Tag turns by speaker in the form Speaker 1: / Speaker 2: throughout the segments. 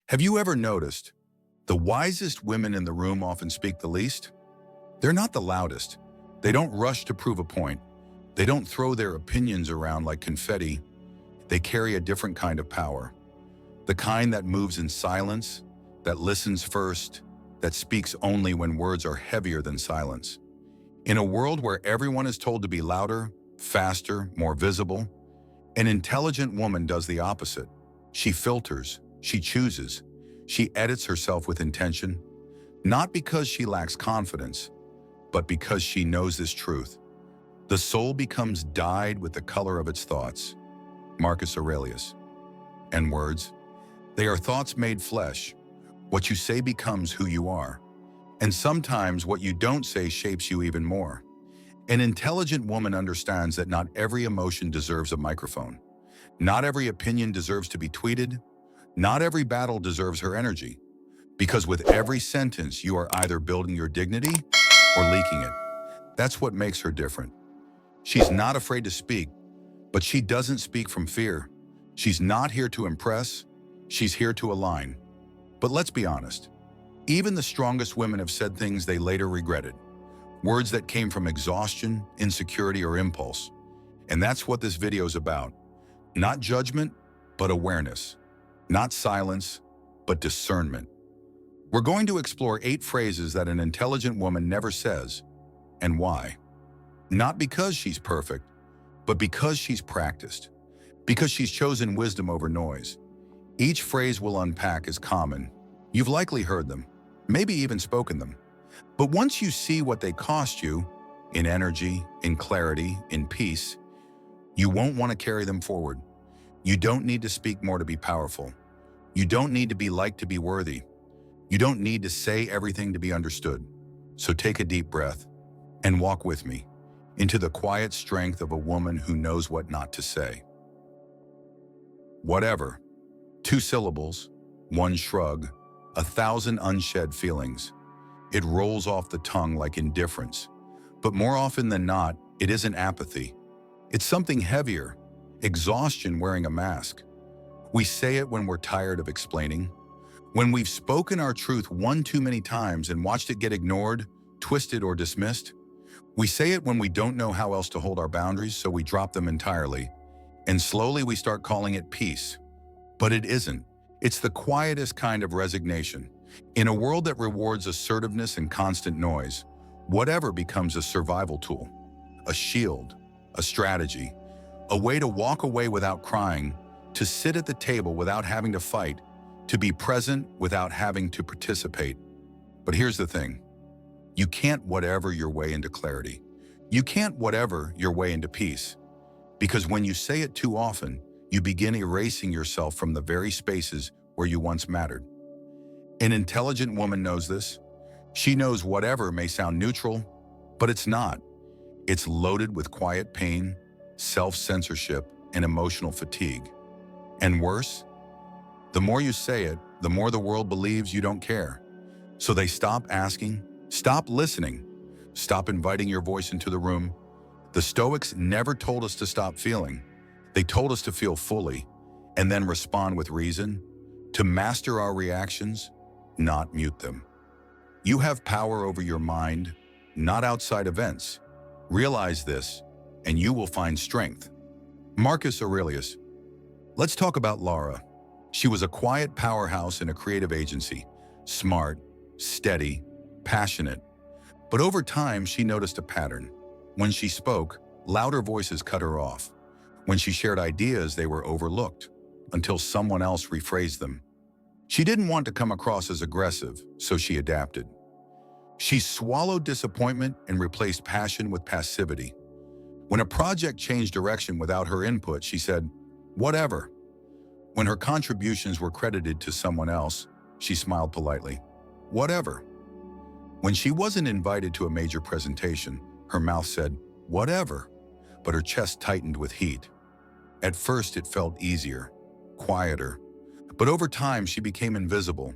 Speaker 1: Have you ever noticed the wisest women in the room often speak the least? They're not the loudest. They don't rush to prove a point. They don't throw their opinions around like confetti. They carry a different kind of power. The kind that moves in silence, that listens first, that speaks only when words are heavier than silence. In a world where everyone is told to be louder, faster, more visible, an intelligent woman does the opposite. She filters, she chooses, she edits herself with intention, not because she lacks confidence, but because she knows this truth. The soul becomes dyed with the color of its thoughts. Marcus Aurelius. And words? They are thoughts made flesh. What you say becomes who you are. And sometimes what you don't say shapes you even more. An intelligent woman understands that not every emotion deserves a microphone. Not every opinion deserves to be tweeted. Not every battle deserves her energy. Because with every sentence, you are either building your dignity or leaking it. That's what makes her different. She's not afraid to speak, but she doesn't speak from fear. She's not here to impress. She's here to align. But let's be honest. Even the strongest women have said things they later regretted. Words that came from exhaustion, insecurity, or impulse. And that's what this video is about. Not judgment, but awareness. Not silence, but discernment. We're going to explore 8 phrases that an intelligent woman never says, and why. Not because she's perfect, but because she's practiced. Because she's chosen wisdom over noise. Each phrase we'll unpack is common. You've likely heard them, maybe even spoken them. But once you see what they cost you, in energy, in clarity, in peace, you won't want to carry them forward. You don't need to speak more to be powerful. You don't need to be liked to be worthy. You don't need to say everything to be understood. So take a deep breath and walk with me into the quiet strength of a woman who knows what not to say. Whatever. 2 syllables, 1 shrug, 1,000 unshed feelings. It rolls off the tongue like indifference. But more often than not, it isn't apathy. It's something heavier, exhaustion wearing a mask. We say it when we're tired of explaining, when we've spoken our truth one too many times and watched it get ignored, twisted, or dismissed. We say it when we don't know how else to hold our boundaries, so we drop them entirely. And slowly we start calling it peace. But it isn't. It's the quietest kind of resignation. In a world that rewards assertiveness and constant noise, whatever becomes a survival tool, a shield, a strategy, a way to walk away without crying, to sit at the table without having to fight, to be present without having to participate. But here's the thing. You can't whatever your way into clarity. You can't whatever your way into peace. Because when you say it too often, you begin erasing yourself from the very spaces where you once mattered. An intelligent woman knows this. She knows whatever may sound neutral, but it's not. It's loaded with quiet pain, self-censorship, and emotional fatigue. And worse, the more you say it, the more the world believes you don't care. So they stop asking, stop listening, stop inviting your voice into the room. The Stoics never told us to stop feeling. They told us to feel fully and then respond with reason, to master our reactions, not mute them. You have power over your mind, not outside events. Realize this, and you will find strength. Marcus Aurelius. Let's talk about Laura. She was a quiet powerhouse in a creative agency, smart, steady, passionate. But over time, she noticed a pattern. When she spoke, louder voices cut her off. When she shared ideas, they were overlooked until someone else rephrased them. She didn't want to come across as aggressive, so she adapted. She swallowed disappointment and replaced passion with passivity. When a project changed direction without her input, she said, "Whatever." When her contributions were credited to someone else, she smiled politely. "Whatever." When she wasn't invited to a major presentation, her mouth said, "Whatever," but her chest tightened with heat. At first, it felt easier, quieter, but over time, she became invisible,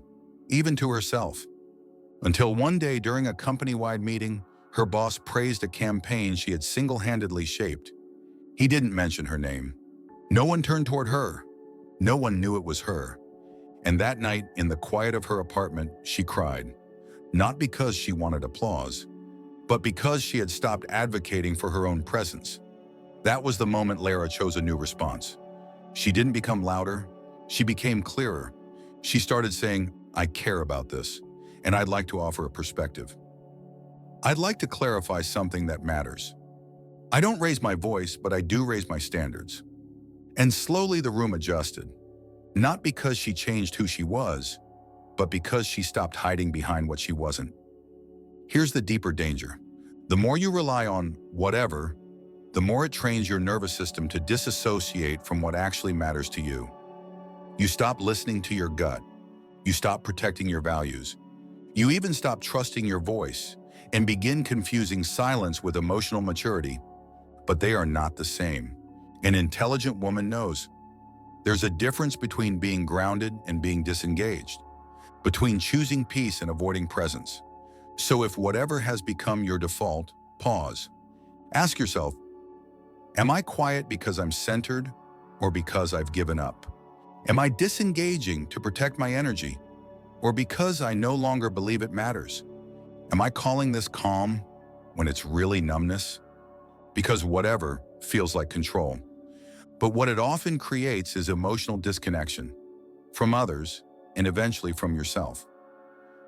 Speaker 1: even to herself. Until one day during a company-wide meeting, her boss praised a campaign she had single-handedly shaped. He didn't mention her name. No one turned toward her. No one knew it was her. And that night, in the quiet of her apartment, she cried, not because she wanted applause, but because she had stopped advocating for her own presence. That was the moment Lara chose a new response. She didn't become louder, she became clearer. She started saying, I care about this, and I'd like to offer a perspective. I'd like to clarify something that matters. I don't raise my voice, but I do raise my standards. And slowly the room adjusted, not because she changed who she was, but because she stopped hiding behind what she wasn't. Here's the deeper danger. The more you rely on whatever, the more it trains your nervous system to disassociate from what actually matters to you. You stop listening to your gut. You stop protecting your values. You even stop trusting your voice and begin confusing silence with emotional maturity. But they are not the same. An intelligent woman knows. There's a difference between being grounded and being disengaged, between choosing peace and avoiding presence. So if whatever has become your default, pause. Ask yourself, am I quiet because I'm centered or because I've given up? Am I disengaging to protect my energy or because I no longer believe it matters? Am I calling this calm when it's really numbness? Because whatever feels like control. But what it often creates is emotional disconnection from others and eventually from yourself.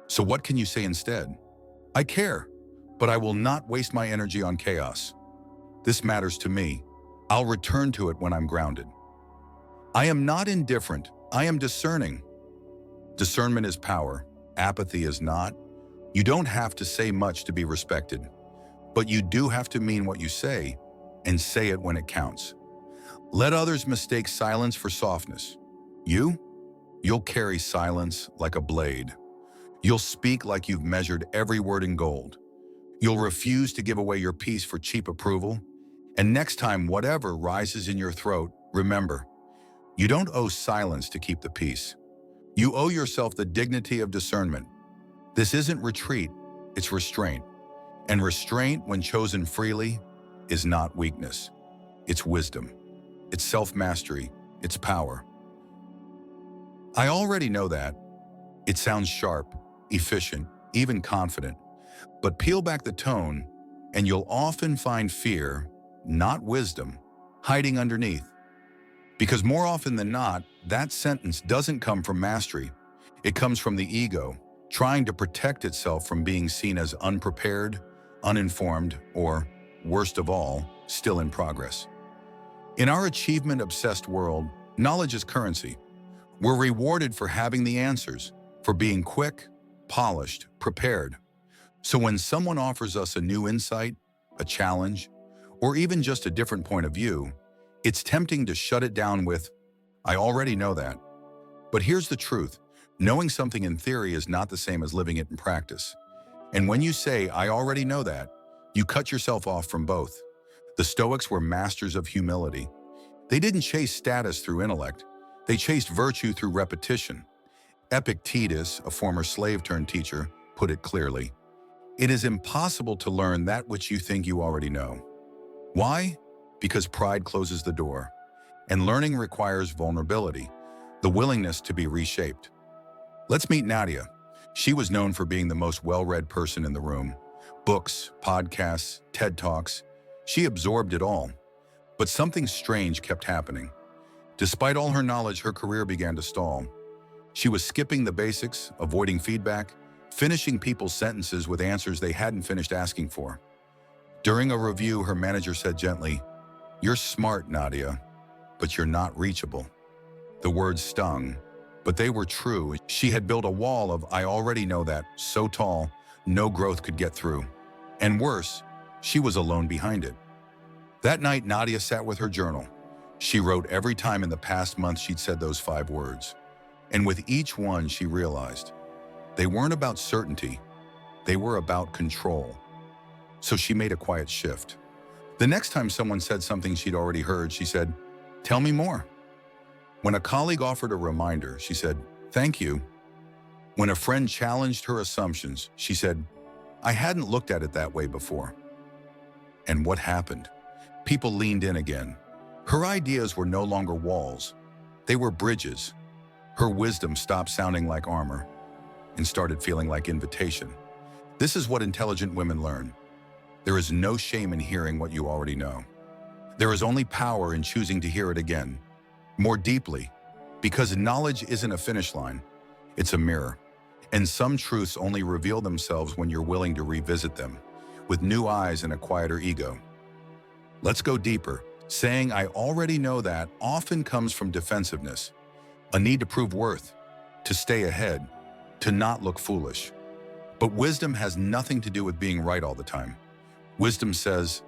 Speaker 1: So what can you say instead? I care, but I will not waste my energy on chaos. This matters to me. I'll return to it when I'm grounded. I am not indifferent. I am discerning. Discernment is power. Apathy is not. You don't have to say much to be respected, but you do have to mean what you say and say it when it counts. Let others mistake silence for softness. You'll carry silence like a blade. You'll speak like you've measured every word in gold. You'll refuse to give away your peace for cheap approval. And next time whatever rises in your throat, remember, you don't owe silence to keep the peace. You owe yourself the dignity of discernment. This isn't retreat, it's restraint. And restraint, when chosen freely, is not weakness. It's wisdom. It's self-mastery. It's power. I already know that. It sounds sharp, efficient, even confident. But peel back the tone, and you'll often find fear, not wisdom, hiding underneath. Because more often than not, that sentence doesn't come from mastery. It comes from the ego, trying to protect itself from being seen as unprepared, uninformed, or, worst of all, still in progress. In our achievement-obsessed world, knowledge is currency. We're rewarded for having the answers, for being quick, polished, prepared. So when someone offers us a new insight, a challenge, or even just a different point of view, it's tempting to shut it down with, I already know that. But here's the truth. Knowing something in theory is not the same as living it in practice. And when you say, I already know that, you cut yourself off from both. The Stoics were masters of humility. They didn't chase status through intellect. They chased virtue through repetition. Epictetus, a former slave-turned-teacher, put it clearly. It is impossible to learn that which you think you already know. Why? Because pride closes the door. And learning requires vulnerability, the willingness to be reshaped. Let's meet Nadia. She was known for being the most well-read person in the room. Books, podcasts, TED Talks. She absorbed it all. But something strange kept happening. Despite all her knowledge, her career began to stall. She was skipping the basics, avoiding feedback, finishing people's sentences with answers they hadn't finished asking for. During a review, her manager said gently, "You're smart, Nadia, but you're not reachable." The words stung, but they were true. She had built a wall of "I already know that," so tall, no growth could get through. And worse, she was alone behind it. That night, Nadia sat with her journal. She wrote every time in the past month she'd said those 5 words. And with each one, she realized they weren't about certainty, they were about control. So she made a quiet shift. The next time someone said something she'd already heard, she said, "Tell me more." When a colleague offered a reminder, she said, "Thank you." When a friend challenged her assumptions, she said, "I hadn't looked at it that way before." And what happened? People leaned in again. Her ideas were no longer walls. They were bridges. Her wisdom stopped sounding like armor and started feeling like invitation. This is what intelligent women learn. There is no shame in hearing what you already know. There is only power in choosing to hear it again, more deeply, because knowledge isn't a finish line, it's a mirror. And some truths only reveal themselves when you're willing to revisit them, with new eyes and a quieter ego. Let's go deeper. Saying "I already know that" often comes from defensiveness, a need to prove worth, to stay ahead, to not look foolish. But wisdom has nothing to do with being right all the time. Wisdom says,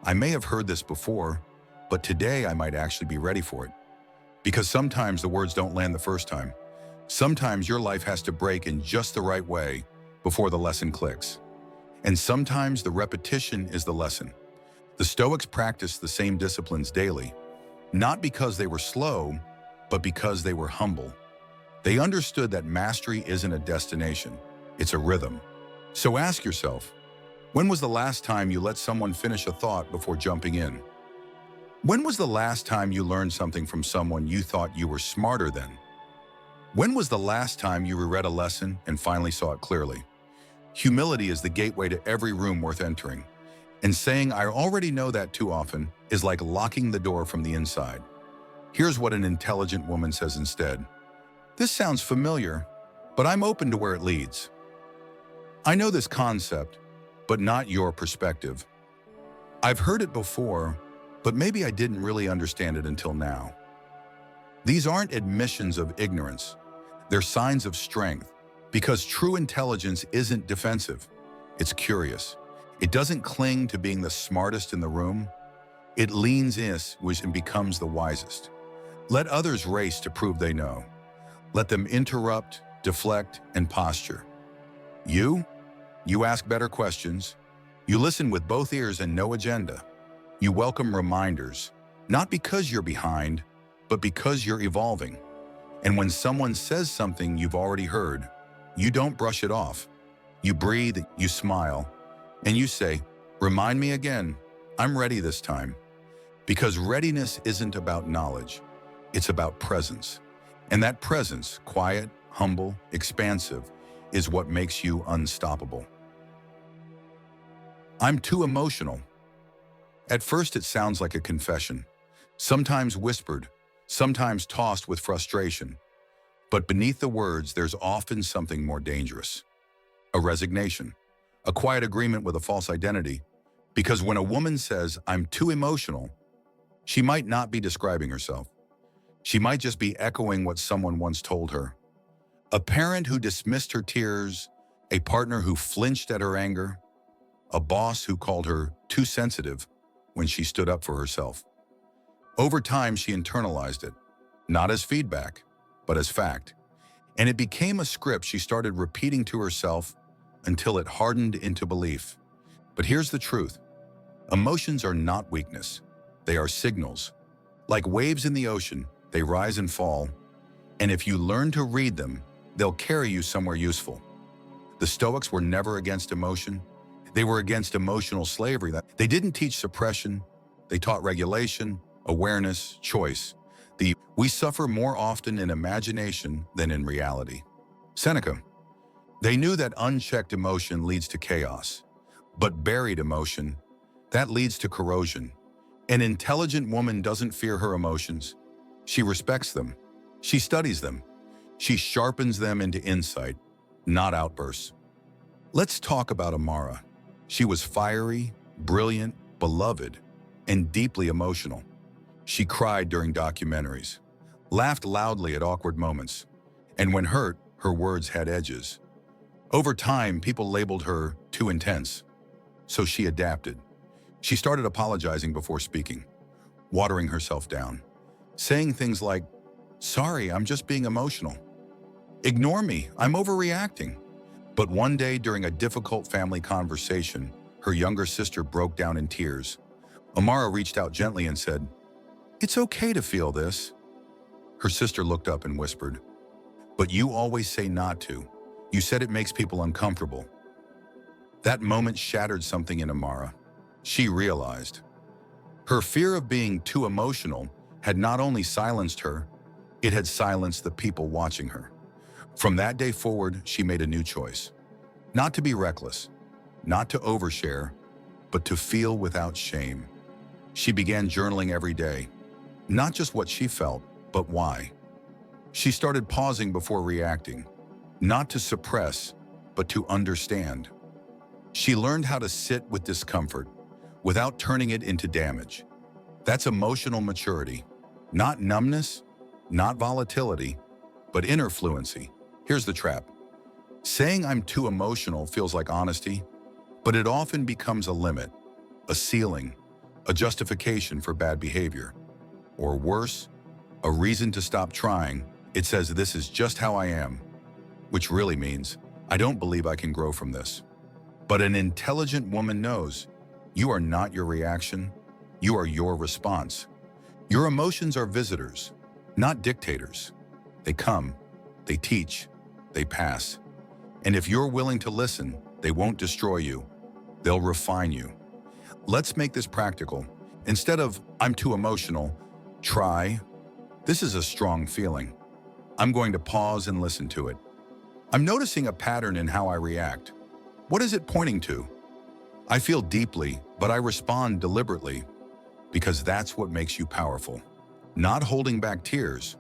Speaker 1: "I may have heard this before, but today I might actually be ready for it." Because sometimes the words don't land the first time. Sometimes your life has to break in just the right way before the lesson clicks. And sometimes the repetition is the lesson. The Stoics practiced the same disciplines daily, not because they were slow, but because they were humble. They understood that mastery isn't a destination, it's a rhythm. So ask yourself, when was the last time you let someone finish a thought before jumping in? When was the last time you learned something from someone you thought you were smarter than? When was the last time you reread a lesson and finally saw it clearly? Humility is the gateway to every room worth entering. And saying "I already know that" too often is like locking the door from the inside. Here's what an intelligent woman says instead. "This sounds familiar, but I'm open to where it leads. I know this concept, but not your perspective. I've heard it before, but maybe I didn't really understand it until now." These aren't admissions of ignorance. They're signs of strength, because true intelligence isn't defensive. It's curious. It doesn't cling to being the smartest in the room. It leans in and becomes the wisest. Let others race to prove they know. Let them interrupt, deflect, and posture. You ask better questions. You listen with both ears and no agenda. You welcome reminders, not because you're behind, but because you're evolving. And when someone says something you've already heard, you don't brush it off. You breathe, you smile, and you say, "Remind me again, I'm ready this time." Because readiness isn't about knowledge, it's about presence. And that presence, quiet, humble, expansive, is what makes you unstoppable. "I'm too emotional." At first it sounds like a confession, sometimes whispered, sometimes tossed with frustration. But beneath the words, there's often something more dangerous. A resignation, a quiet agreement with a false identity. Because when a woman says, "I'm too emotional," she might not be describing herself. She might just be echoing what someone once told her. A parent who dismissed her tears, a partner who flinched at her anger, a boss who called her too sensitive when she stood up for herself. Over time, she internalized it, not as feedback, but as fact. And it became a script she started repeating to herself until it hardened into belief. But here's the truth. Emotions are not weakness. They are signals. Like waves in the ocean, they rise and fall. And if you learn to read them, they'll carry you somewhere useful. The Stoics were never against emotion. They were against emotional slavery. They didn't teach suppression. They taught regulation, awareness, choice. We suffer more often in imagination than in reality. Seneca. They knew that unchecked emotion leads to chaos, but buried emotion, that leads to corrosion. An intelligent woman doesn't fear her emotions. She respects them. She studies them. She sharpens them into insight, not outbursts. Let's talk about Amara. She was fiery, brilliant, beloved, and deeply emotional. She cried during documentaries, laughed loudly at awkward moments, and when hurt, her words had edges. Over time, people labeled her too intense, so she adapted. She started apologizing before speaking, watering herself down, saying things like, "Sorry, I'm just being emotional. Ignore me, I'm overreacting." But one day during a difficult family conversation, her younger sister broke down in tears. Amara reached out gently and said, "It's okay to feel this." Her sister looked up and whispered, "But you always say not to. You said it makes people uncomfortable." That moment shattered something in Amara. She realized her fear of being too emotional had not only silenced her, It had silenced the people watching her. From that day forward, she made a new choice. Not to be reckless, not to overshare, but to feel without shame. She began journaling every day, not just what she felt, but why. She started pausing before reacting, not to suppress, but to understand. She learned how to sit with discomfort without turning it into damage. That's emotional maturity, not numbness, not volatility, but inner fluency. Here's the trap. Saying I'm too emotional feels like honesty, but it often becomes a limit, a ceiling, a justification for bad behavior. Or worse, a reason to stop trying. It says this is just how I am, which really means I don't believe I can grow from this. But an intelligent woman knows you are not your reaction, you are your response. Your emotions are visitors, not dictators. They come, they teach, they pass. And if you're willing to listen, they won't destroy you. They'll refine you. Let's make this practical. Instead of, I'm too emotional, try, this is a strong feeling. I'm going to pause and listen to it. I'm noticing a pattern in how I react. What is it pointing to? I feel deeply, but I respond deliberately, because that's what makes you powerful. Not holding back tears,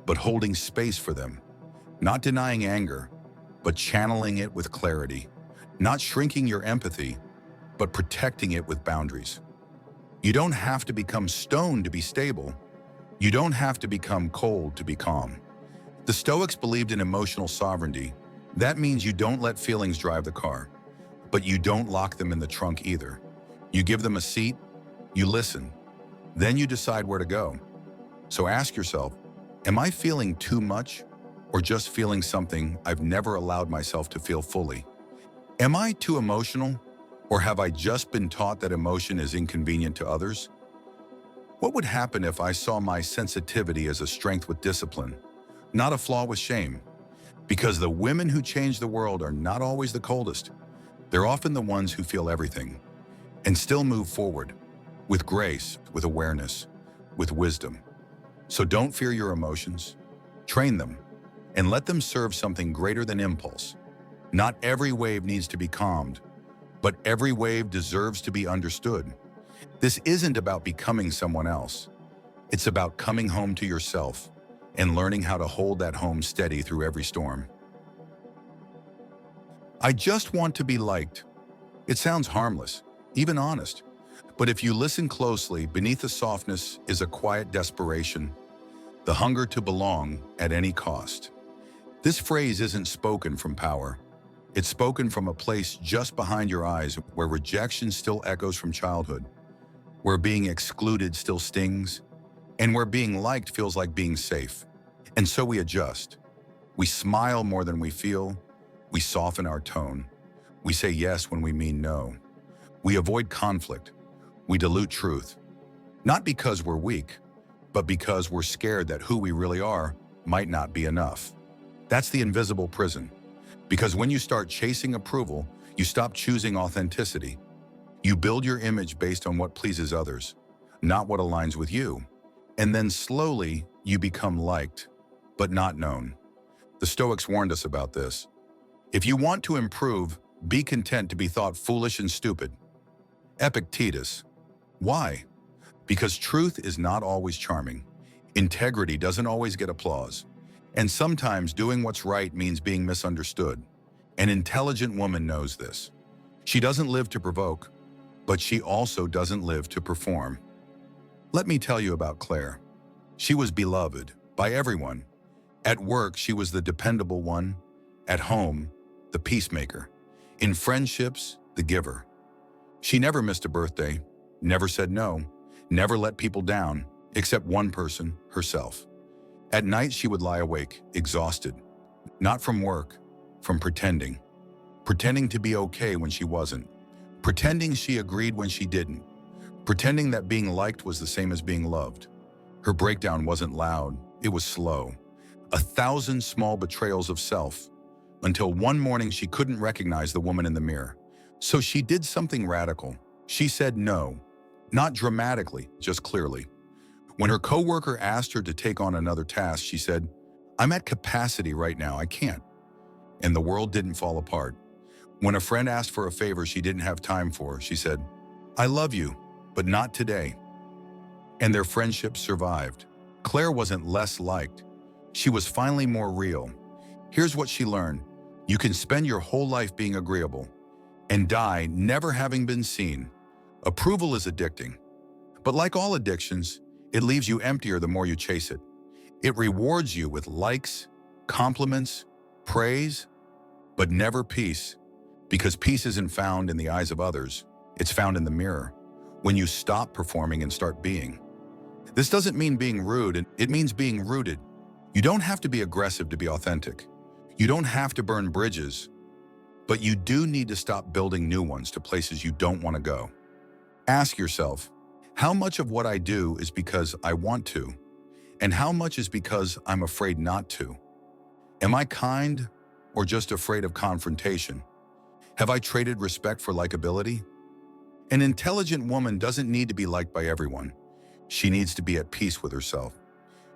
Speaker 1: but holding space for them. Not denying anger, but channeling it with clarity. Not shrinking your empathy, but protecting it with boundaries. You don't have to become stone to be stable. You don't have to become cold to be calm. The Stoics believed in emotional sovereignty. That means you don't let feelings drive the car, but you don't lock them in the trunk either. You give them a seat, you listen, then you decide where to go. So ask yourself, am I feeling too much or just feeling something I've never allowed myself to feel fully? Am I too emotional, or have I just been taught that emotion is inconvenient to others? What would happen if I saw my sensitivity as a strength with discipline, not a flaw with shame? Because the women who change the world are not always the coldest. They're often the ones who feel everything and still move forward with grace, with awareness, with wisdom. So don't fear your emotions, train them, and let them serve something greater than impulse. Not every wave needs to be calmed, but every wave deserves to be understood. This isn't about becoming someone else. It's about coming home to yourself and learning how to hold that home steady through every storm. I just want to be liked. It sounds harmless, even honest. But if you listen closely, beneath the softness is a quiet desperation, the hunger to belong at any cost. This phrase isn't spoken from power. It's spoken from a place just behind your eyes where rejection still echoes from childhood, where being excluded still stings, and where being liked feels like being safe. And so we adjust. We smile more than we feel. We soften our tone. We say yes when we mean no. We avoid conflict. We dilute truth. Not because we're weak, but because we're scared that who we really are might not be enough. That's the invisible prison. Because when you start chasing approval, you stop choosing authenticity. You build your image based on what pleases others, not what aligns with you. And then slowly, you become liked, but not known. The Stoics warned us about this. If you want to improve, be content to be thought foolish and stupid. Epictetus. Why? Because truth is not always charming. Integrity doesn't always get applause. And sometimes doing what's right means being misunderstood. An intelligent woman knows this. She doesn't live to provoke, but she also doesn't live to perform. Let me tell you about Claire. She was beloved by everyone. At work, she was the dependable one. At home, the peacemaker. In friendships, the giver. She never missed a birthday, never said no, never let people down, except one person, herself. At night, she would lie awake, exhausted. Not from work, from pretending. Pretending to be okay when she wasn't. Pretending she agreed when she didn't. Pretending that being liked was the same as being loved. Her breakdown wasn't loud, it was slow. 1,000 small betrayals of self, until one morning she couldn't recognize the woman in the mirror. So she did something radical. She said no, not dramatically, just clearly. When her coworker asked her to take on another task, she said, "I'm at capacity right now, I can't." And the world didn't fall apart. When a friend asked for a favor she didn't have time for, she said, "I love you, but not today." And their friendship survived. Claire wasn't less liked. She was finally more real. Here's what she learned. You can spend your whole life being agreeable and die never having been seen. Approval is addicting. But like all addictions, it leaves you emptier the more you chase it. It rewards you with likes, compliments, praise, but never peace. Because peace isn't found in the eyes of others. It's found in the mirror, when you stop performing and start being. This doesn't mean being rude, it means being rooted. You don't have to be aggressive to be authentic. You don't have to burn bridges, but you do need to stop building new ones to places you don't want to go. Ask yourself, how much of what I do is because I want to, and how much is because I'm afraid not to? Am I kind or just afraid of confrontation? Have I traded respect for likability? An intelligent woman doesn't need to be liked by everyone. She needs to be at peace with herself.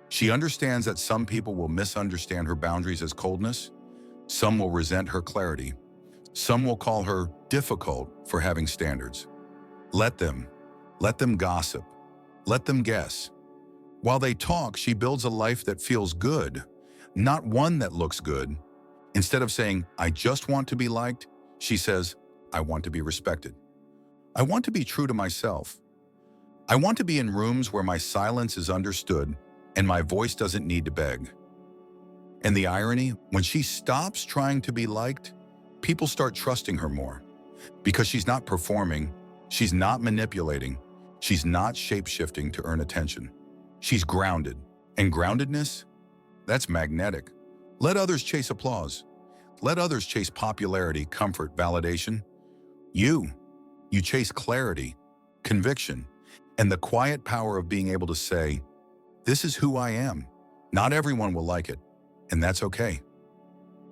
Speaker 1: She understands that some people will misunderstand her boundaries as coldness. Some will resent her clarity. Some will call her difficult for having standards. Let them gossip. Let them guess. While they talk, she builds a life that feels good, not one that looks good. Instead of saying, "I just want to be liked," she says, "I want to be respected. I want to be true to myself. I want to be in rooms where my silence is understood and my voice doesn't need to beg." And the irony, when she stops trying to be liked, people start trusting her more. Because she's not performing, she's not manipulating, she's not shape-shifting to earn attention. She's grounded. And groundedness? That's magnetic. Let others chase applause. Let others chase popularity, comfort, validation. You chase clarity, conviction, and the quiet power of being able to say, "This is who I am." Not everyone will like it, and that's okay.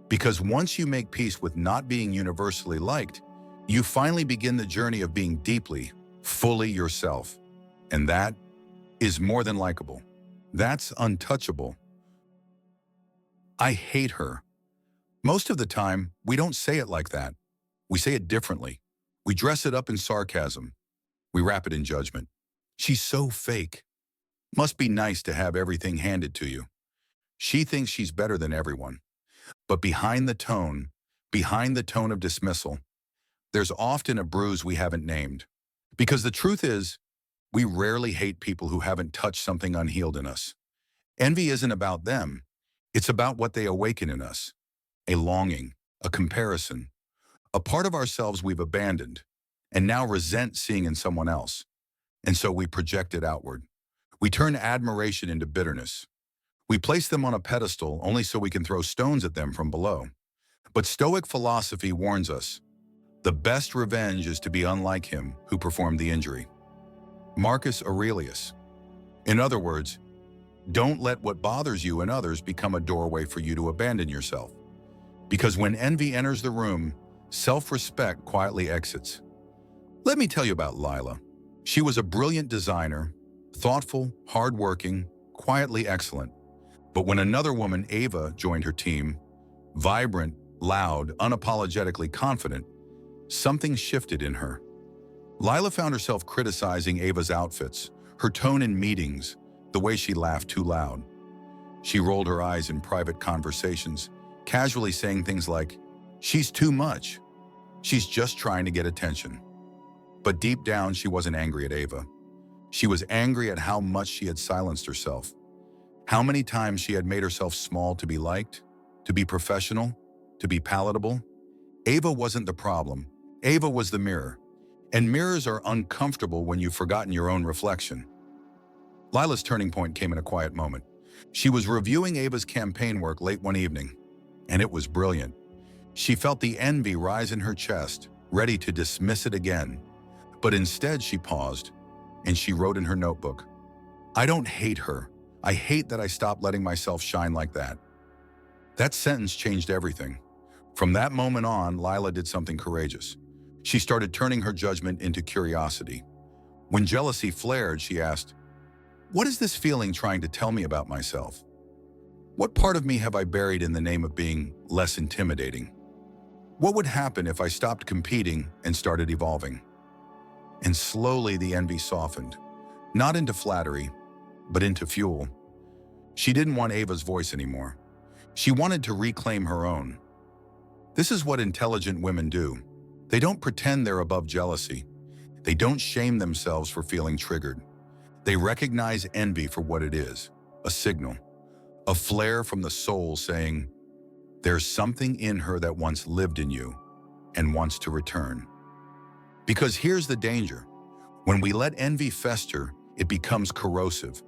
Speaker 1: Because once you make peace with not being universally liked, you finally begin the journey of being deeply, fully yourself. And that is more than likable. That's untouchable. I hate her. Most of the time, we don't say it like that. We say it differently. We dress it up in sarcasm. We wrap it in judgment. She's so fake. Must be nice to have everything handed to you. She thinks she's better than everyone. But behind the tone of dismissal, there's often a bruise we haven't named. Because the truth is, we rarely hate people who haven't touched something unhealed in us. Envy isn't about them. It's about what they awaken in us. A longing, a comparison, a part of ourselves we've abandoned and now resent seeing in someone else. And so we project it outward. We turn admiration into bitterness. We place them on a pedestal only so we can throw stones at them from below. But Stoic philosophy warns us, the best revenge is to be unlike him who performed the injury. Marcus Aurelius. In other words, don't let what bothers you in others become a doorway for you to abandon yourself. Because when envy enters the room, self-respect quietly exits. Let me tell you about Lila. She was a brilliant designer, thoughtful, hardworking, quietly excellent. But when another woman, Ava, joined her team, vibrant, loud, unapologetically confident, something shifted in her. Lila found herself criticizing Ava's outfits, her tone in meetings, the way she laughed too loud. She rolled her eyes in private conversations, casually saying things like, "She's too much. She's just trying to get attention." But deep down, she wasn't angry at Ava. She was angry at how much she had silenced herself. How many times she had made herself small to be liked, to be professional, to be palatable. Ava wasn't the problem. Ava was the mirror. And mirrors are uncomfortable when you've forgotten your own reflection. Lila's turning point came in a quiet moment. She was reviewing Ava's campaign work late one evening, and it was brilliant. She felt the envy rise in her chest, ready to dismiss it again. But instead she paused, and she wrote in her notebook, "I don't hate her. I hate that I stopped letting myself shine like that." That sentence changed everything. From that moment on, Lila did something courageous. She started turning her judgment into curiosity. When jealousy flared, she asked, What is this feeling trying to tell me about myself? What part of me have I buried in the name of being less intimidating? What would happen if I stopped competing and started evolving? And slowly the envy softened, not into flattery, but into fuel. She didn't want Ava's voice anymore. She wanted to reclaim her own. This is what intelligent women do. They don't pretend they're above jealousy. They don't shame themselves for feeling triggered. They recognize envy for what it is, a signal, a flare from the soul saying, there's something in her that once lived in you and wants to return. Because here's the danger. When we let envy fester, it becomes corrosive.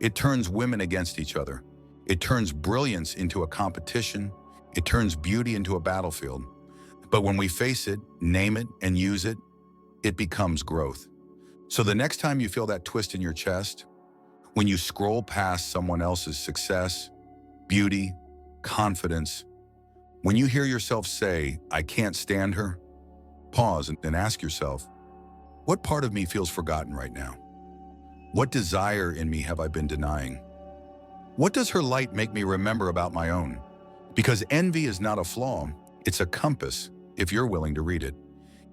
Speaker 1: It turns women against each other. It turns brilliance into a competition. It turns beauty into a battlefield. But when we face it, name it, and use it, it becomes growth. So the next time you feel that twist in your chest, when you scroll past someone else's success, beauty, confidence, when you hear yourself say, I can't stand her, pause and ask yourself, what part of me feels forgotten right now? What desire in me have I been denying? What does her light make me remember about my own? Because envy is not a flaw, it's a compass, if you're willing to read it.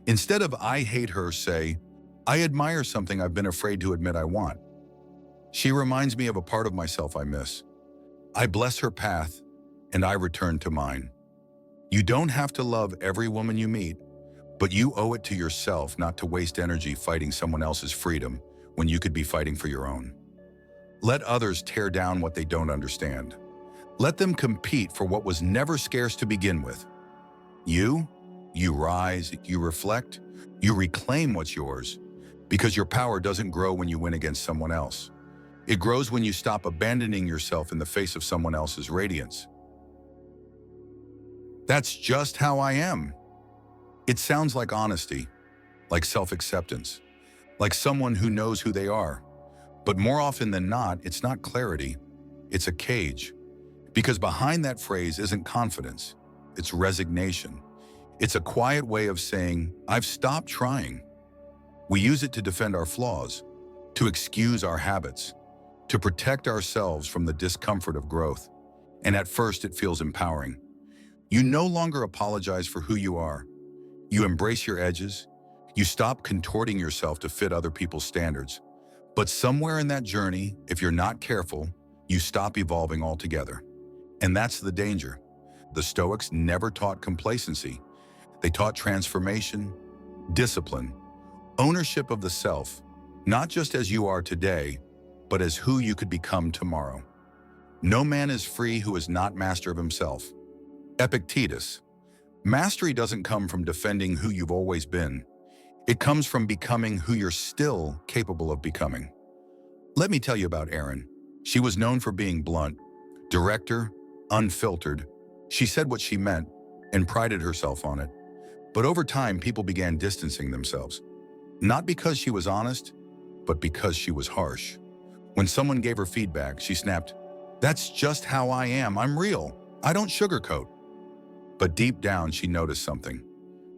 Speaker 1: Instead of I hate her, say, I admire something I've been afraid to admit I want. She reminds me of a part of myself I miss. I bless her path, and I return to mine. You don't have to love every woman you meet, but you owe it to yourself not to waste energy fighting someone else's freedom when you could be fighting for your own. Let others tear down what they don't understand. Let them compete for what was never scarce to begin with. You rise, you reflect, you reclaim what's yours, because your power doesn't grow when you win against someone else. It grows when you stop abandoning yourself in the face of someone else's radiance. That's just how I am. It sounds like honesty, like self-acceptance, like someone who knows who they are. But more often than not, it's not clarity, it's a cage. Because behind that phrase isn't confidence, it's resignation. It's a quiet way of saying, I've stopped trying. We use it to defend our flaws, to excuse our habits, to protect ourselves from the discomfort of growth. And at first it feels empowering. You no longer apologize for who you are. You embrace your edges. You stop contorting yourself to fit other people's standards. But somewhere in that journey, if you're not careful, you stop evolving altogether. And that's the danger. The Stoics never taught complacency. They taught transformation, discipline, ownership of the self, not just as you are today, but as who you could become tomorrow. No man is free who is not master of himself. Epictetus. Mastery doesn't come from defending who you've always been. It comes from becoming who you're still capable of becoming. Let me tell you about Erin. She was known for being blunt, direct, unfiltered. She said what she meant and prided herself on it. But over time, people began distancing themselves. Not because she was honest, but because she was harsh. When someone gave her feedback, she snapped, "That's just how I am. I'm real. I don't sugarcoat." But deep down, she noticed something.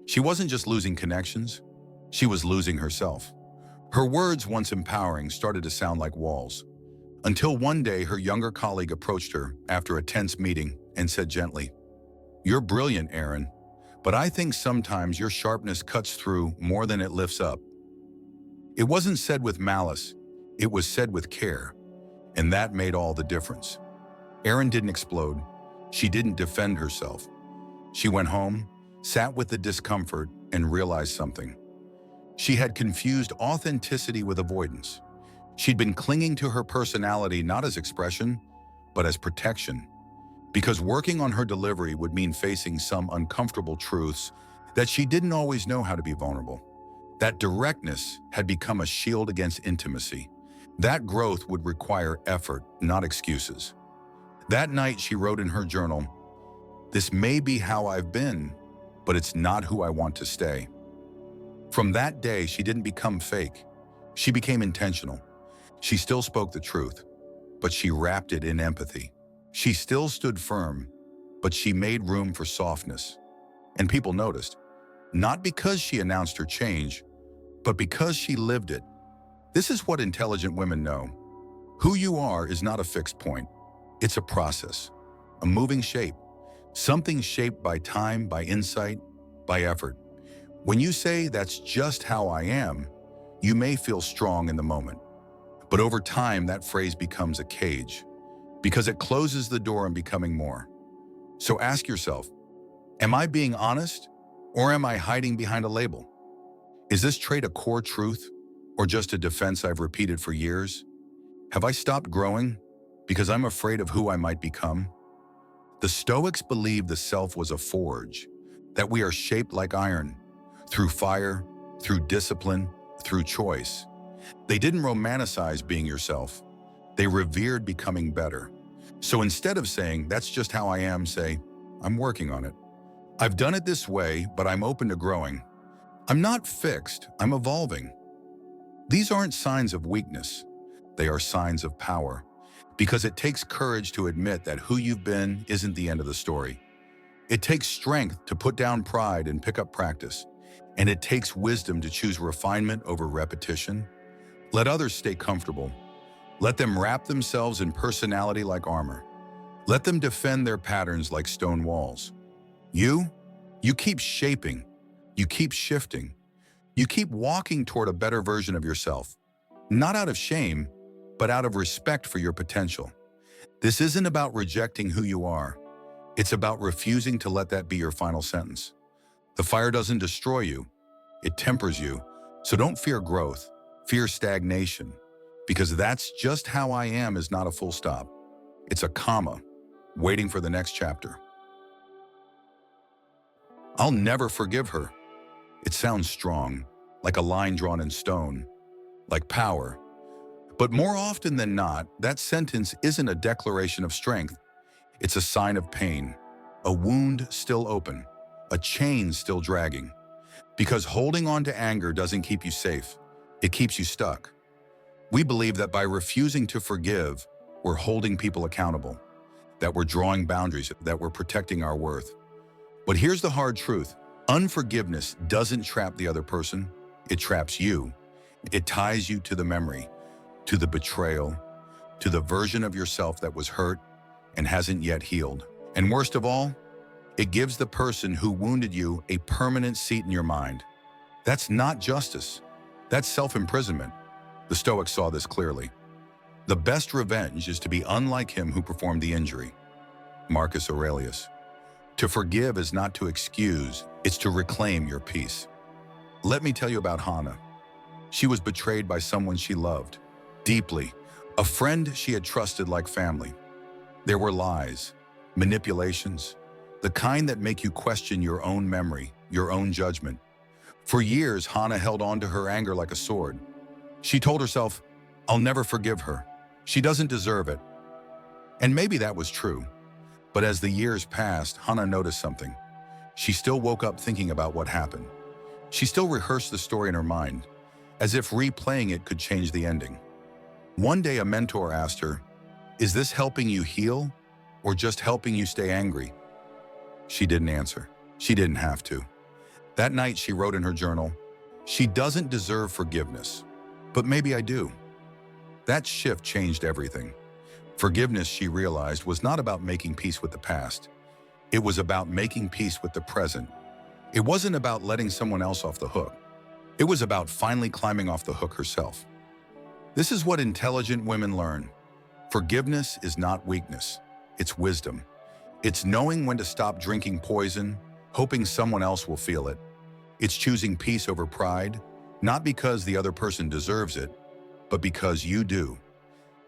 Speaker 1: She wasn't just losing connections, she was losing herself. Her words, once empowering, started to sound like walls. Until one day, her younger colleague approached her after a tense meeting and said gently, "You're brilliant, Erin, but I think sometimes your sharpness cuts through more than it lifts up." It wasn't said with malice, it was said with care, and that made all the difference. Erin didn't explode. She didn't defend herself. She went home, sat with the discomfort, and realized something. She had confused authenticity with avoidance. She'd been clinging to her personality not as expression, but as protection. Because working on her delivery would mean facing some uncomfortable truths that she didn't always know how to be vulnerable. That directness had become a shield against intimacy. That growth would require effort, not excuses. That night, she wrote in her journal, "This may be how I've been, but it's not who I want to stay." From that day, she didn't become fake. She became intentional. She still spoke the truth, but she wrapped it in empathy. She still stood firm, but she made room for softness. And people noticed, not because she announced her change, but because she lived it. This is what intelligent women know. Who you are is not a fixed point. It's a process, a moving shape, something shaped by time, by insight, by effort. When you say that's just how I am, you may feel strong in the moment. But over time, that phrase becomes a cage because it closes the door on becoming more. So ask yourself, am I being honest or am I hiding behind a label? Is this trait a core truth or just a defense I've repeated for years? Have I stopped growing because I'm afraid of who I might become? The Stoics believed the self was a forge, that we are shaped like iron, through fire, through discipline, through choice. They didn't romanticize being yourself. They revered becoming better. So instead of saying, that's just how I am, say, I'm working on it. I've done it this way, but I'm open to growing. I'm not fixed, I'm evolving. These aren't signs of weakness. They are signs of power, because it takes courage to admit that who you've been isn't the end of the story. It takes strength to put down pride and pick up practice, and it takes wisdom to choose refinement over repetition. Let others stay comfortable. Let them wrap themselves in personality like armor. Let them defend their patterns like stone walls. You keep shaping, you keep shifting, you keep walking toward a better version of yourself, not out of shame, but out of respect for your potential. This isn't about rejecting who you are. It's about refusing to let that be your final sentence. The fire doesn't destroy you, it tempers you. So don't fear growth, fear stagnation, because that's just how I am is not a full stop. It's a comma, waiting for the next chapter. I'll never forgive her. It sounds strong, like a line drawn in stone, like power. But more often than not, that sentence isn't a declaration of strength. It's a sign of pain, a wound still open, a chain still dragging. Because holding on to anger doesn't keep you safe, it keeps you stuck. We believe that by refusing to forgive, we're holding people accountable, that we're drawing boundaries, that we're protecting our worth. But here's the hard truth. Unforgiveness doesn't trap the other person, it traps you. It ties you to the memory, to the betrayal, to the version of yourself that was hurt and hasn't yet healed. And worst of all, it gives the person who wounded you a permanent seat in your mind. That's not justice. That's self-imprisonment. The Stoics saw this clearly. The best revenge is to be unlike him who performed the injury. Marcus Aurelius. To forgive is not to excuse, it's to reclaim your peace. Let me tell you about Hannah. She was betrayed by someone she loved deeply, a friend she had trusted like family. There were lies, manipulations, the kind that make you question your own memory, your own judgment. For years, Hannah held on to her anger like a sword. She told herself, I'll never forgive her. She doesn't deserve it. And maybe that was true. But as the years passed, Hannah noticed something. She still woke up thinking about what happened. She still rehearsed the story in her mind, as if replaying it could change the ending. One day, a mentor asked her, is this helping you heal or just helping you stay angry? She didn't answer. She didn't have to. That night, she wrote in her journal, she doesn't deserve forgiveness, but maybe I do. That shift changed everything. Forgiveness, she realized, was not about making peace with the past. It was about making peace with the present. It wasn't about letting someone else off the hook. It was about finally climbing off the hook herself. This is what intelligent women learn. Forgiveness is not weakness, it's wisdom. It's knowing when to stop drinking poison, hoping someone else will feel it. It's choosing peace over pride, not because the other person deserves it, but because you do.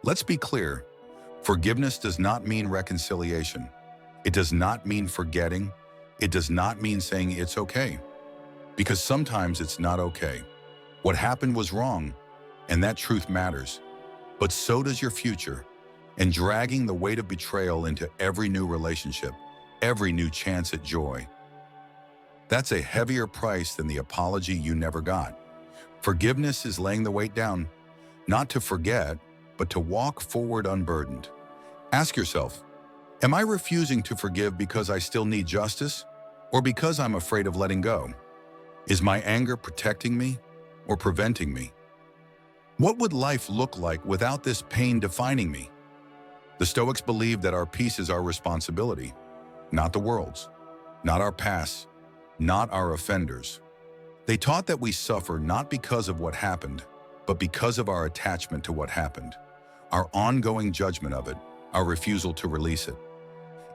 Speaker 1: Let's be clear. Forgiveness does not mean reconciliation. It does not mean forgetting. It does not mean saying it's okay. Because sometimes it's not okay. What happened was wrong, and that truth matters. But so does your future, and dragging the weight of betrayal into every new relationship, every new chance at joy. That's a heavier price than the apology you never got. Forgiveness is laying the weight down, not to forget, but to walk forward unburdened. Ask yourself, am I refusing to forgive because I still need justice, or because I'm afraid of letting go? Is my anger protecting me or preventing me? What would life look like without this pain defining me? The Stoics believed that our peace is our responsibility, not the world's, not our past, not our offenders. They taught that we suffer not because of what happened, but because of our attachment to what happened, our ongoing judgment of it, our refusal to release it.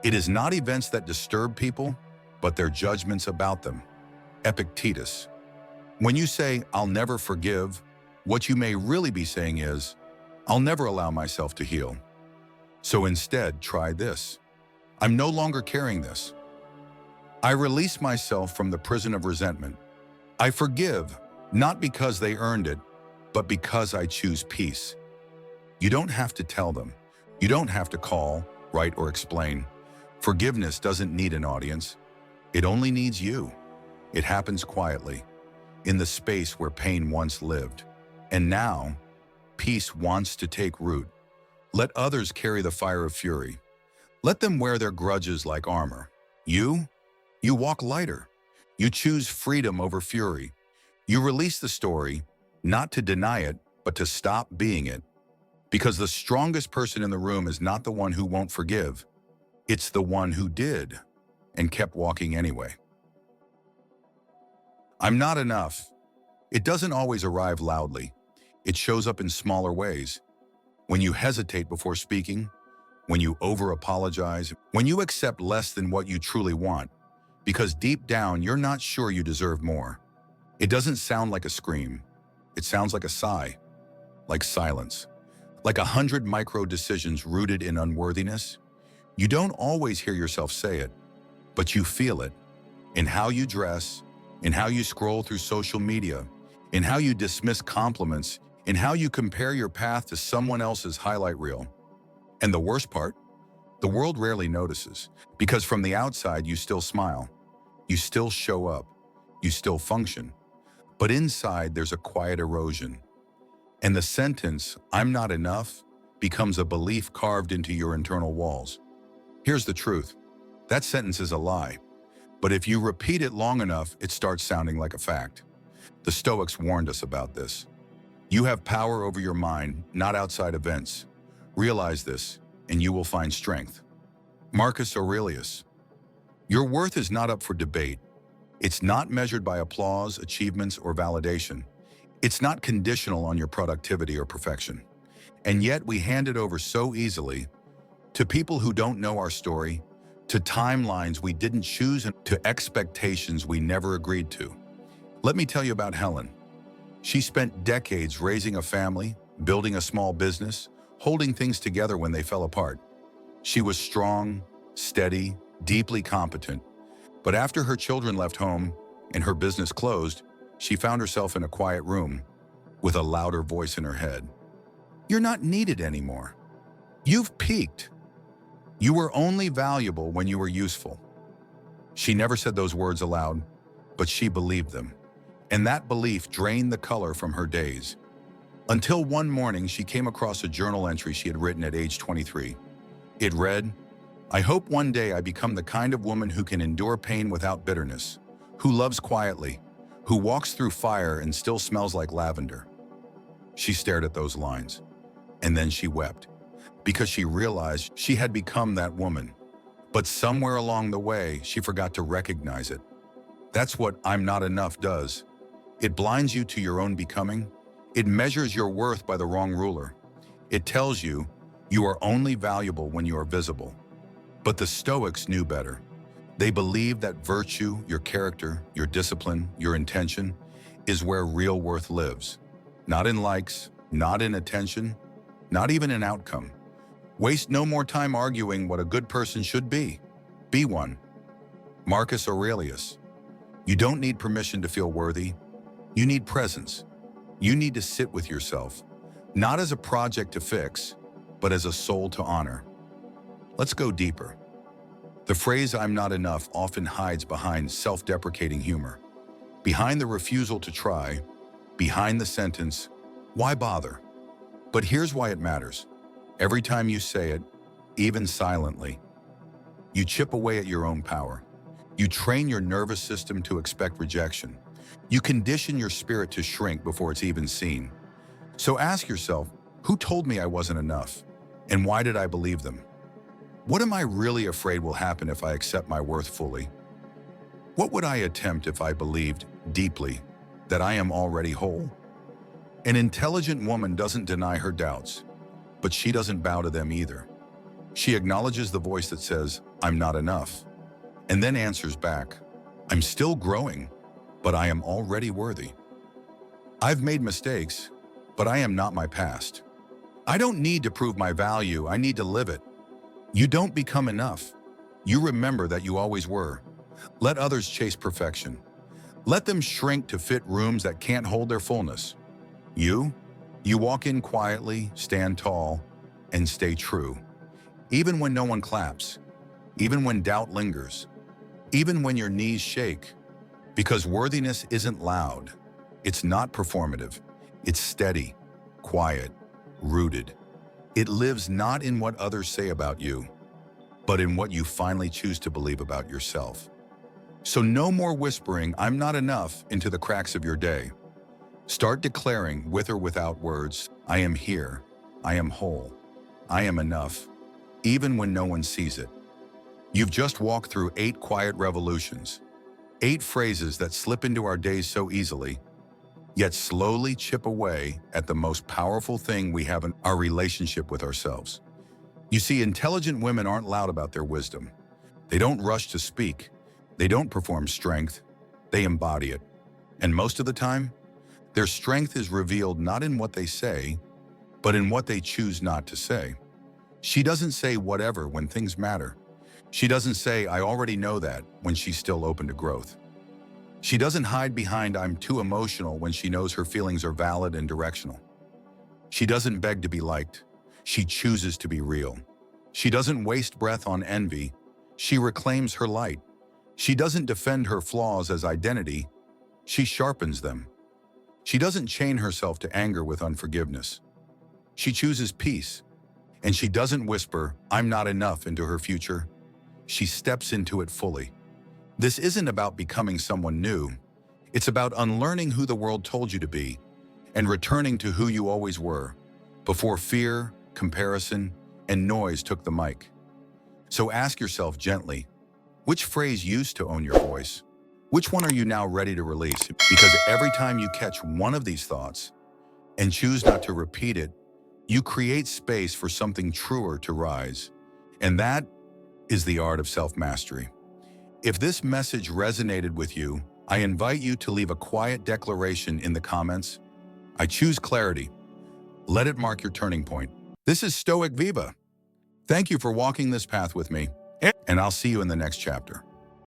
Speaker 1: It is not events that disturb people, but their judgments about them. Epictetus. When you say, "I'll never forgive," what you may really be saying is, "I'll never allow myself to heal." So instead, try this. I'm no longer carrying this. I release myself from the prison of resentment. I forgive, not because they earned it, but because I choose peace. You don't have to tell them. You don't have to call, write, or explain. Forgiveness doesn't need an audience. It only needs you. It happens quietly, in the space where pain once lived. And now, peace wants to take root. Let others carry the fire of fury. Let them wear their grudges like armor. You walk lighter. You choose freedom over fury. You release the story, not to deny it, but to stop being it. Because the strongest person in the room is not the one who won't forgive. It's the one who did and kept walking anyway. I'm not enough. It doesn't always arrive loudly. It shows up in smaller ways. When you hesitate before speaking, when you over-apologize, when you accept less than what you truly want, because deep down you're not sure you deserve more. It doesn't sound like a scream. It sounds like a sigh, like silence, like 100 micro decisions rooted in unworthiness. You don't always hear yourself say it, but you feel it in how you dress, in how you scroll through social media, in how you dismiss compliments, in how you compare your path to someone else's highlight reel. And the worst part? The world rarely notices, because from the outside you still smile, you still show up, you still function. But inside there's a quiet erosion. And the sentence, "I'm not enough," becomes a belief carved into your internal walls. Here's the truth. That sentence is a lie. But if you repeat it long enough, it starts sounding like a fact. The Stoics warned us about this. You have power over your mind, not outside events. Realize this, and you will find strength. Marcus Aurelius. Your worth is not up for debate. It's not measured by applause, achievements, or validation. It's not conditional on your productivity or perfection. And yet we hand it over so easily to people who don't know our story, to timelines we didn't choose, and to expectations we never agreed to. Let me tell you about Helen. She spent decades raising a family, building a small business, holding things together when they fell apart. She was strong, steady, deeply competent. But after her children left home and her business closed, she found herself in a quiet room with a louder voice in her head. You're not needed anymore. You've peaked. You were only valuable when you were useful. She never said those words aloud, but she believed them. And that belief drained the color from her days. Until one morning, she came across a journal entry she had written at age 23. It read, "I hope one day I become the kind of woman who can endure pain without bitterness, who loves quietly, who walks through fire and still smells like lavender." She stared at those lines, and then she wept, because she realized she had become that woman. But somewhere along the way, she forgot to recognize it. That's what "I'm not enough" does. It blinds you to your own becoming. It measures your worth by the wrong ruler. It tells you you are only valuable when you are visible. But the Stoics knew better. They believed that virtue, your character, your discipline, your intention, is where real worth lives. Not in likes, not in attention, not even in outcome. Waste no more time arguing what a good person should be. Be one. Marcus Aurelius. You don't need permission to feel worthy. You need presence. You need to sit with yourself, not as a project to fix, but as a soul to honor. Let's go deeper. The phrase "I'm not enough" often hides behind self-deprecating humor, behind the refusal to try, behind the sentence, "Why bother?" But here's why it matters. Every time you say it, even silently, you chip away at your own power. You train your nervous system to expect rejection. You condition your spirit to shrink before it's even seen. So ask yourself, who told me I wasn't enough? And why did I believe them? What am I really afraid will happen if I accept my worth fully? What would I attempt if I believed deeply that I am already whole? An intelligent woman doesn't deny her doubts, but she doesn't bow to them either. She acknowledges the voice that says, I'm not enough, and then answers back, I'm still growing, but I am already worthy. I've made mistakes, but I am not my past. I don't need to prove my value, I need to live it. You don't become enough. You remember that you always were. Let others chase perfection. Let them shrink to fit rooms that can't hold their fullness. You walk in quietly, stand tall, and stay true. Even when no one claps, even when doubt lingers, even when your knees shake. Because worthiness isn't loud. It's not performative. It's steady, quiet, rooted. It lives not in what others say about you, but in what you finally choose to believe about yourself. So no more whispering, I'm not enough, into the cracks of your day. Start declaring, with or without words, I am here, I am whole, I am enough, even when no one sees it. You've just walked through 8 quiet revolutions, 8 phrases that slip into our days so easily, yet slowly chip away at the most powerful thing we have in our relationship with ourselves. You see, intelligent women aren't loud about their wisdom. They don't rush to speak. They don't perform strength. They embody it. And most of the time, their strength is revealed not in what they say, but in what they choose not to say. She doesn't say whatever when things matter. She doesn't say, I already know that, when she's still open to growth. She doesn't hide behind I'm too emotional when she knows her feelings are valid and directional. She doesn't beg to be liked. She chooses to be real. She doesn't waste breath on envy. She reclaims her light. She doesn't defend her flaws as identity. She sharpens them. She doesn't chain herself to anger with unforgiveness. She chooses peace. And she doesn't whisper, I'm not enough, into her future. She steps into it fully. This isn't about becoming someone new. It's about unlearning who the world told you to be and returning to who you always were, before fear, comparison, and noise took the mic. So ask yourself gently, which phrase used to own your voice? Which one are you now ready to release? Because every time you catch one of these thoughts and choose not to repeat it, you create space for something truer to rise. And that is the art of self-mastery. If this message resonated with you, I invite you to leave a quiet declaration in the comments. I choose clarity. Let it mark your turning point. This is Stoic Viva. Thank you for walking this path with me, and I'll see you in the next chapter.